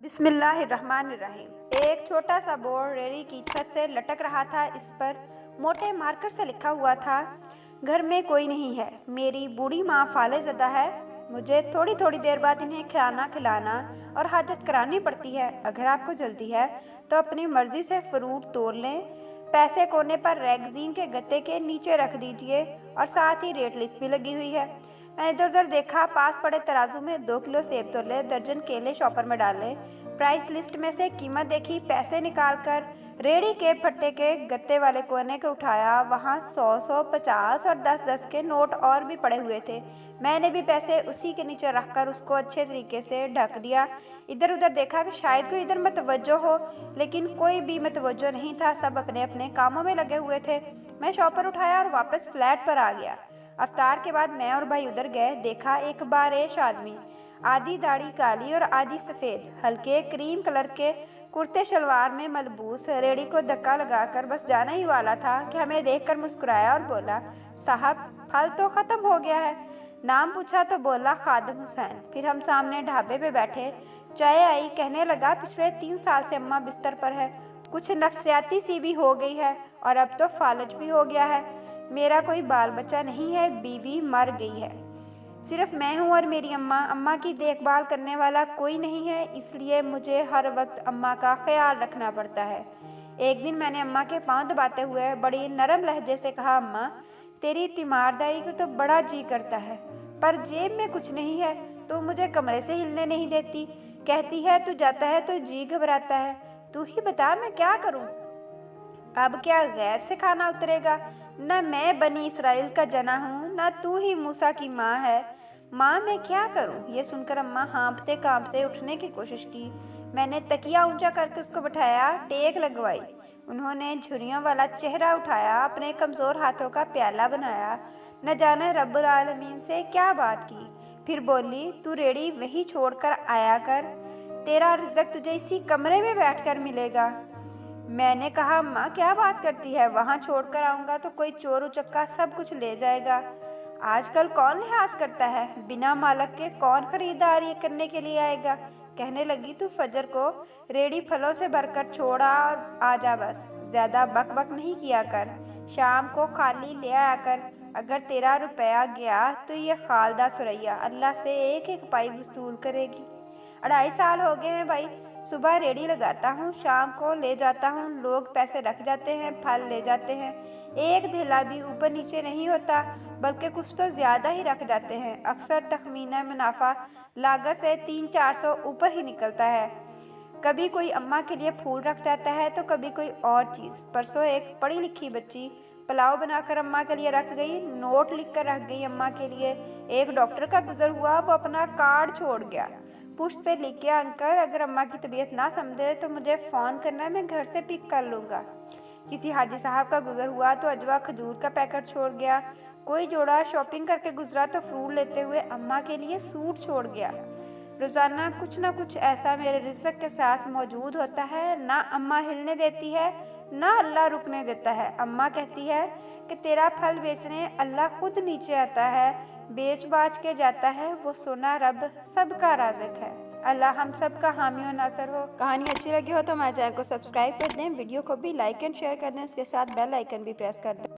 बिस्मिल्लाहिर्रहमानिर्रहीम। एक छोटा सा बोर्ड रेड़ी की छत से लटक रहा था। इस पर मोटे मार्कर से लिखा हुआ था, घर में कोई नहीं है, मेरी बूढ़ी माँ फालेज़दा है, मुझे थोड़ी थोड़ी देर बाद इन्हें खाना खिलाना और हाजत करानी पड़ती है। अगर आपको जल्दी है तो अपनी मर्ज़ी से फ्रूट तोड़ लें, पैसे कोने पर मैगज़ीन के गत्ते के नीचे रख दीजिए और साथ ही रेट लिस्ट भी लगी हुई है। मैं इधर उधर देखा, पास पड़े तराजू में 2 किलो सेब तोले, दर्जन केले शॉपर में डाले, प्राइस लिस्ट में से कीमत देखी, पैसे निकालकर रेड़ी के फट्टे के गत्ते वाले कोने को उठाया। वहाँ 100, 50 और 10 के नोट और भी पड़े हुए थे। मैंने भी पैसे उसी के नीचे रखकर उसको अच्छे तरीके से ढक दिया। इधर उधर देखा कि शायद कोई इधर मतवज्जो हो, लेकिन कोई भी मतवज्जो नहीं था। सब अपने अपने कामों में लगे हुए थे। मैं शॉपर उठाया और वापस फ्लैट पर आ गया। अफ्तार के बाद मैं और भाई उधर गए। देखा एक बारेश आदमी, आधी दाढ़ी काली और आधी सफ़ेद, हल्के क्रीम कलर के कुर्ते शलवार में मलबूस, रेड़ी को धक्का लगाकर बस जाना ही वाला था कि हमें देखकर मुस्कुराया और बोला, साहब फल तो ख़त्म हो गया है। नाम पूछा तो बोला खादिम हुसैन। फिर हम सामने ढाबे पे बैठे, चाय आई। कहने लगा, पिछले 3 साल से अम्मा बिस्तर पर है, कुछ नफसियाती सी भी हो गई है और अब तो फालज भी हो गया है। मेरा कोई बाल बच्चा नहीं है, बीवी मर गई है, सिर्फ मैं हूँ और मेरी अम्मा। अम्मा की देखभाल करने वाला कोई नहीं है, इसलिए मुझे हर वक्त अम्मा का ख्याल रखना पड़ता है। एक दिन मैंने अम्मा के पांव दबाते हुए बड़ी नरम लहजे से कहा, अम्मा तेरी तीमारदारी को तो बड़ा जी करता है, पर जेब में कुछ नहीं है, तो मुझे कमरे से हिलने नहीं देती। कहती है तू जाता है तो जी घबराता है। तू ही बता मैं क्या करूँ? अब क्या गैर से खाना उतरेगा? न मैं बनी इसराइल का जना हूँ, न तू ही मूसा की माँ है। माँ मैं क्या करूँ? ये सुनकर अम्मा हाँफते कांपते उठने की कोशिश की। मैंने तकिया ऊंचा करके उसको बिठाया, टेक लगवाई। उन्होंने झुर्रियों वाला चेहरा उठाया, अपने कमज़ोर हाथों का प्याला बनाया। न जाने रब्बुल आलमीन से क्या बात की। फिर बोली, तू रेड़ी वहीं छोड़कर आया कर, तेरा रिज़्क तुझे इसी कमरे में बैठकर मिलेगा। मैंने कहा, अम्मा क्या बात करती है? वहाँ छोड़कर आऊँगा तो कोई चोर उचक्का सब कुछ ले जाएगा। आजकल कौन लिहाज करता है? बिना मालक के कौन खरीदारी करने के लिए आएगा? कहने लगी, तू फजर को रेड़ी फलों से भरकर छोड़ा और आजा, बस ज़्यादा बक बक नहीं किया कर। शाम को खाली ले आया कर। अगर तेरा रुपया गया तो ये खालदा सुरैया अल्लाह से एक एक पाई वसूल करेगी। 2.5 साल हो गए हैं भाई, सुबह रेड़ी लगाता हूँ, शाम को ले जाता हूँ, लोग पैसे रख जाते हैं, फल ले जाते हैं, एक धेला भी ऊपर नीचे नहीं होता, बल्कि कुछ तो ज़्यादा ही रख जाते हैं। अक्सर तखमीना मुनाफा लागत से 300-400 ऊपर ही निकलता है। कभी कोई अम्मा के लिए फूल रख जाता है तो कभी कोई और चीज़। परसों एक पढ़ी लिखी बच्ची पुलाव बनाकर अम्मा के लिए रख गई, नोट लिख कर रख गई अम्मा के लिए। एक डॉक्टर का गुजर हुआ, वो अपना कार्ड छोड़ गया, पुष्ट पे लिख गया, अंकल अगर अम्मा की तबीयत ना समझे तो मुझे फ़ोन करना, मैं घर से पिक कर लूँगा। किसी हाजी साहब का गुजर हुआ तो अजवा खजूर का पैकेट छोड़ गया। कोई जोड़ा शॉपिंग करके गुजरा तो फ्रूट लेते हुए अम्मा के लिए सूट छोड़ गया। रोज़ाना कुछ ना कुछ ऐसा मेरे रिज़्क के साथ मौजूद होता है, ना अम्मा हिलने देती है, ना अल्लाह रुकने देता है। अम्मा कहती है कि तेरा फल बेचने अल्लाह खुद नीचे आता है, बेच बाच के जाता है, वो सोना रब सबका राज़िक है। अल्लाह हम सब का हामी और नासर हो। कहानी अच्छी लगी हो तो हमारे चैनल को सब्सक्राइब कर दें, वीडियो को भी लाइक एंड शेयर कर दें, उसके साथ बेल आइकन भी प्रेस कर दें।